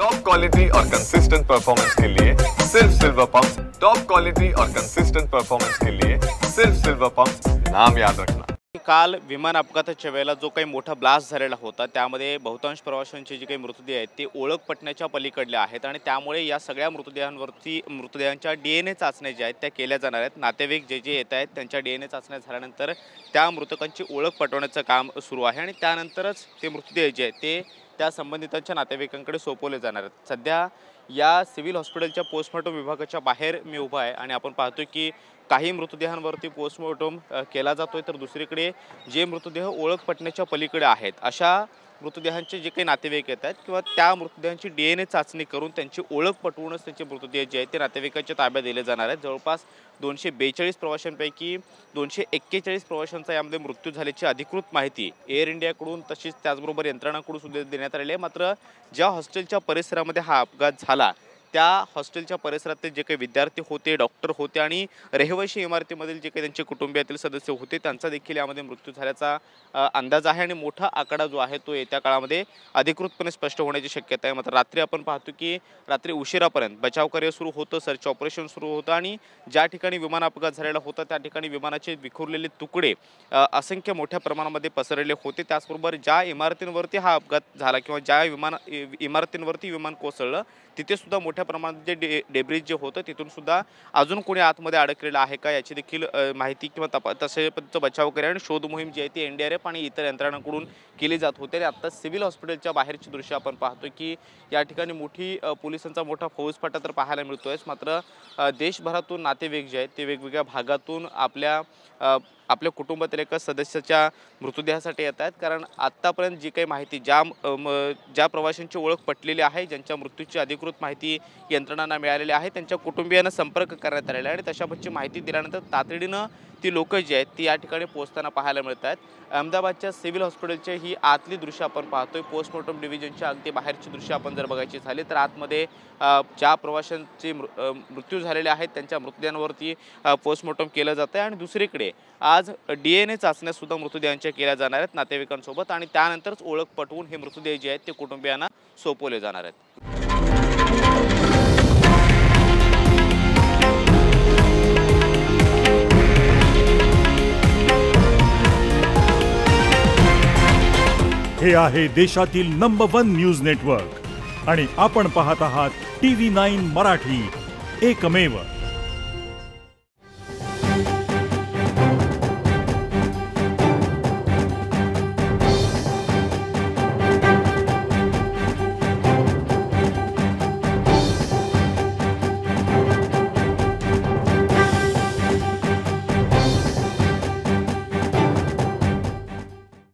Top quality और consistent performance के लिए सिर्फ सिल्वर पंप्स। टॉप क्वालिटी और कंसिस्टेंट परफॉर्मेंस के लिए सिर्फ सिल्वर पंप्स, नाम याद रखना। काल विमान अपघाताच्या वेळेला जो काही मोठा ब्लास्ट झालेला होता त्यामध्ये बहुतांश प्रवाशांचे जे काही मृतदेह आहेत ते ओळख पटण्याच्या पलीकडले आहेत आणि त्यामुळे या सगळ्या मृतदेहांच्या DNA चाचण्या ज्या आहेत त्या केल्या जाणार आहेत। नातेवाईक जे येत आहेत त्यांच्या DNA चाचण्या झाल्यानंतर त्या मृतकांची ओळख पटवण्याचं काम सुरू आहे आणि त्यानंतरच ते मृतदेह जे आहेत ते त्या संबंधितांच्या नातेवाईकांकडे सोपवले जाणार आहेत। सध्या या सिव्हिल हॉस्पिटलच्या पोस्टमॉर्टम विभागाच्या बाहेर मी उभा आहे आणि आपण पाहतोय की काही मृतदेहांवरती पोस्टमॉर्टम केला जातोय तर दुसरीकडे जे मृतदेह ओळख पटण्याच्या पलीकडे आहेत अशा मृतदेहांचे जे काही नातेवाईक येत आहेत किंवा त्या मृतदेहांची DNA चाचणी करून त्यांची ओळख पटवूनच त्यांचे मृतदेह जे आहेत ते नातेवाईकांच्या ताब्यात दिले जाणार आहेत। जवळपास 242 प्रवाशांपैकी 241 प्रवाशांचा यामध्ये मृत्यू झाल्याची अधिकृत माहिती एअर इंडियाकडून तशीच त्याचबरोबर यंत्रणांकडून सुद्धा देण्यात आलेली आहे। मात्र ज्या हॉस्टेलच्या परिसरामध्ये हा अपघात झाला त्या हॉस्टेलच्या परिसरातील जे काही विद्यार्थी होते, डॉक्टर होते आणि रहिवासी इमारतीमधील जे काही त्यांचे कुटुंबियातील सदस्य होते त्यांचा देखील यामध्ये मृत्यू झाल्याचा अंदाज आहे आणि मोठा आकडा जो आहे तो येत्या काळामध्ये अधिकृतपणे स्पष्ट होण्याची शक्यता आहे। मात्र रात्री आपण पाहतो की रात्री उशिरापर्यंत बचाव कार्य सुरू होतं, सर्च ऑपरेशन सुरू होतं आणि ज्या ठिकाणी विमान अपघात झालेला होता त्या ठिकाणी विमानाचे विखुरलेले तुकडे असंख्य मोठ्या प्रमाणामध्ये पसरलेले होते। त्याचबरोबर ज्या इमारतींवरती हा अपघात झाला किंवा ज्या इमारतींवरती विमान कोसळलं तिथे सुद्धा मोठ्या प्रमाणात जे डेब्रिज जे होतं तिथून सुद्धा अजून कोणी आतमध्ये अडकलेलं आहे का याची देखील माहिती किंवा तसे बचाव कार्य आणि शोध मोहीम जी आहे ती NDRF आणि इतर यंत्रणांकडून केली जात होती। आणि आता सिव्हिल हॉस्पिटलच्या बाहेरची दृश्य आपण पाहतोय की या ठिकाणी पोलिसांचा मोठा फौजफाटा तर पाहायला मिळतोय। मात्र देशभरातून नातेवाईक जे आहेत ते वेगवेगळ्या भागातून आपल्या कुटुंबातील एका सदस्याच्या मृतदेहासाठी येत आहेत, कारण आत्तापर्यंत जी काही माहिती ज्या प्रवाशांची ओळख पटलेली आहे, ज्यांच्या मृत्यूची अधिकृत माहिती यंत्रणांना मिळालेली आहे त्यांच्या कुटुंबियांना संपर्क करण्यात आलेला आहे आणि तशापैकी माहिती दिल्यानंतर तातडीनं ती लोक जी आहेत ती या ठिकाणी पोहोचताना पाहायला मिळत आहेत। अहमदाबादच्या सिव्हिल हॉस्पिटलचे ही आतली दृश्य आपण पाहतोय। पोस्टमॉर्टम डिव्हिजनच्या अगदी बाहेरची दृश्य आपण जर बघायची झाली तर आतमध्ये ज्या प्रवाशांचे मृत्यू झालेले आहेत त्यांच्या मृतदेहांवरती पोस्टमॉर्टम केलं जातं आहे आणि दुसरीकडे आज DNA चाचण्या सुद्धा मृतदेहांच्या केल्या जाणार आहेत नातेवाईकांसोबत आणि त्यानंतरच ओळख पटवून हे मृतदेह जे आहेत ते कुटुंबियांना सोपवले जाणार आहेत। हे आहे देशातील नंबर 1 न्यूज नेटवर्क आणि आपण पाहत आहात TV9 मराठी, एकमेव।